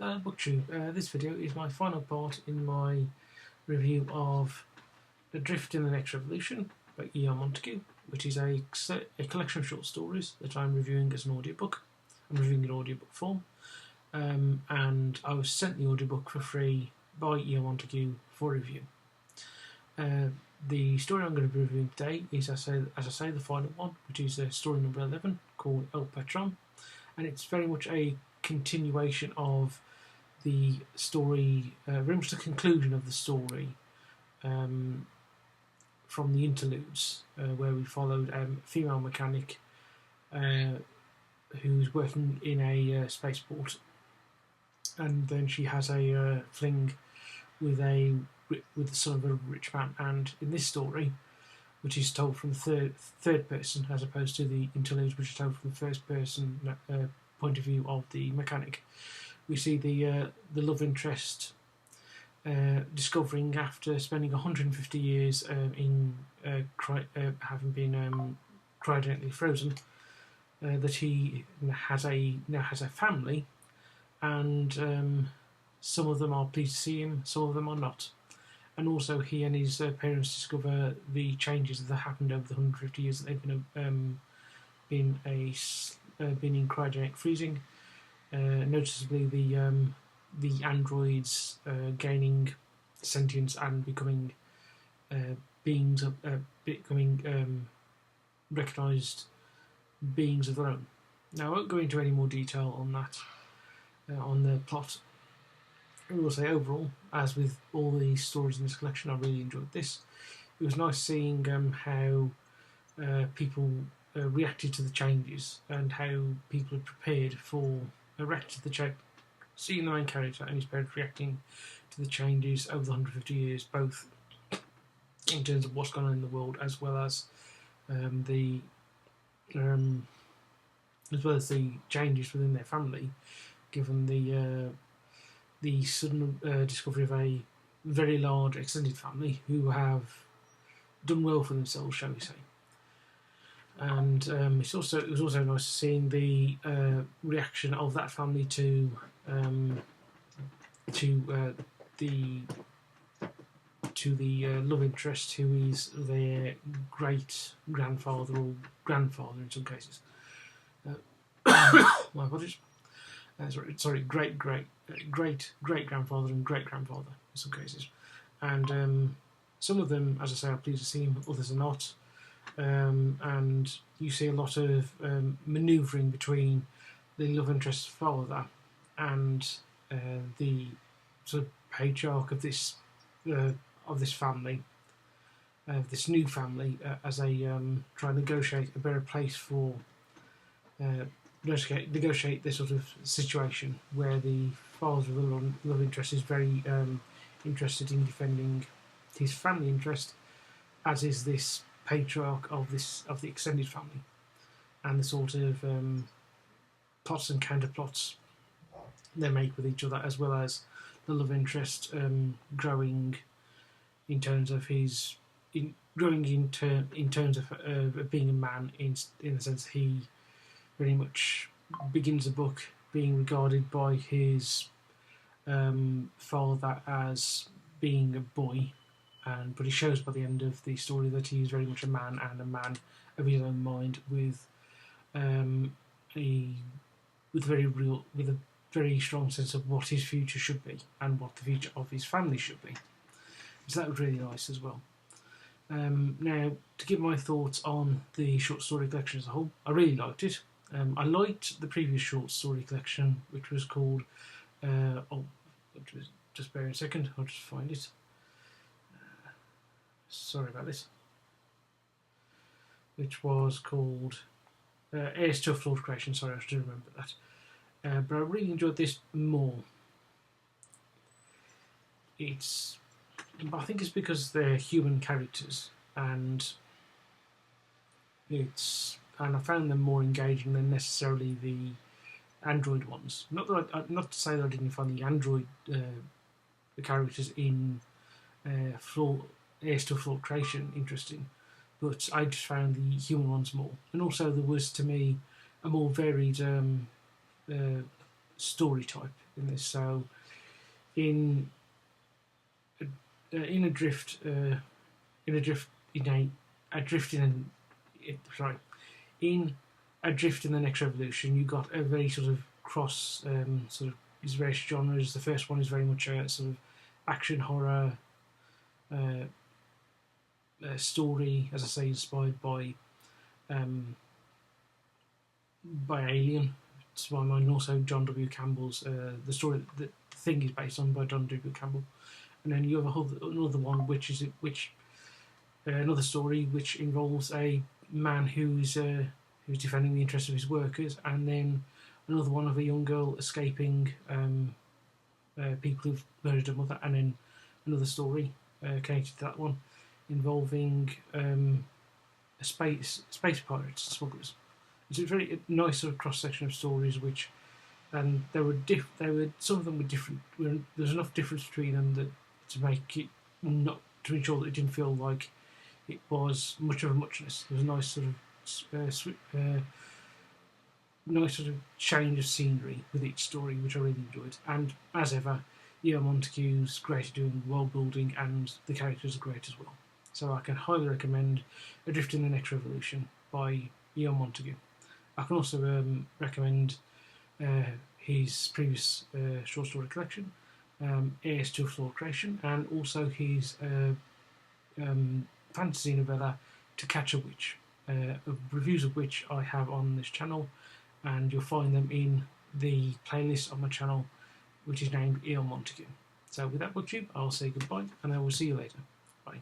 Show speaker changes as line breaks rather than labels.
BookTube. This video is my final part in my review of Adrift in the Next Revolution by Montague, which is a collection of short stories that I'm reviewing as an audiobook. I'm reviewing in audiobook form, and I was sent the audiobook for free by Montague for review. The story I'm going to be reviewing today is, as I say, the final one, which is story number 11, called Patron, and it's very much a continuation of the story, very much the conclusion of the story from the interludes, where we followed a female mechanic who's working in a spaceport, and then she has a fling with the son of a rich man. And in this story, which is told from the third person as opposed to the interludes, which is told from the first person point of view of the mechanic, we see the love interest discovering, after spending 150 years having been cryogenically frozen, that he now has a family, and some of them are pleased to see him, some of them are not. And also he and his parents discover the changes that have happened over the 150 years that they've been in cryogenic freezing. Noticeably, the androids gaining sentience and becoming recognised beings of their own. Now, I won't go into any more detail on that, on the plot. I will say, overall, as with all the stories in this collection, I really enjoyed this. It was nice seeing how people reacted to the changes, and how people had prepared for reacted to the change. Seeing the main character and his parents reacting to the changes over the 150 years, both in terms of what's gone on in the world, as well as the changes within their family, given the sudden discovery of a very large extended family who have done well for themselves, shall we say. And it was also nice seeing the reaction of that family to the love interest, who is their great grandfather, or grandfather in some cases. My apologies. Sorry, great grandfather and great grandfather in some cases, and some of them, as I say, are pleased to see him, others are not. And you see a lot of manoeuvring between the love interest's father and the sort of patriarch of this family, this new family, as they try and negotiate a better place for negotiate this sort of situation where the father of the love interest is very interested in defending his family interest, as is this patriarch of the extended family, and the sort of plots and counterplots they make with each other, as well as the love interest growing in terms of terms of being a man, in the sense he very much begins the book being regarded by his father as being a boy. But he shows by the end of the story that he is very much a man, and a man of his own mind, with a very strong sense of what his future should be and what the future of his family should be. So that was really nice as well. Now, to give my thoughts on the short story collection as a whole, I really liked it. I liked the previous short story collection, which was called just bear a second, I'll just find it. Sorry about this. Which was called Heirs to a Flawed Creation. Sorry, I should remember that. But I really enjoyed this more. I think it's because they're human characters, and I found them more engaging than necessarily the android ones. Not to say that I didn't find the android the characters in Heirs to a Flawed Creation interesting, but I just found the human ones more. And also there was, to me, a more varied story type in this. So in Adrift, in Adrift in the Next Revolution, you got a very sort of cross sort of these various genres. The first one is very much a sort of action horror story, as I say, inspired by Alien, to my mind, and also John W. Campbell's the story that the Thing is based on by John W. Campbell. And then you have another one, another story which involves a man who's defending the interests of his workers, and then another one of a young girl escaping people who've murdered her mother, and then another story connected to that one involving space pirates and smugglers. It's a very nice sort of cross section of stories, which and they were some of them were different. There's enough difference between them that to make it not to ensure that it didn't feel like it was much of a muchness. There was a nice sort of nice sort of change of scenery with each story, which I really enjoyed. And as ever, Montague's great at doing world building, and the characters are great as well. So I can highly recommend Adrift in the Next Revolution by Montague. I can also recommend his previous short story collection, Heirs to a Flawed Creation, and also his fantasy novella To Catch a Witch, reviews of which I have on this channel, and you'll find them in the playlist on my channel, which is named Montague. So with that, BookTube, I'll say goodbye, and I will see you later. Bye.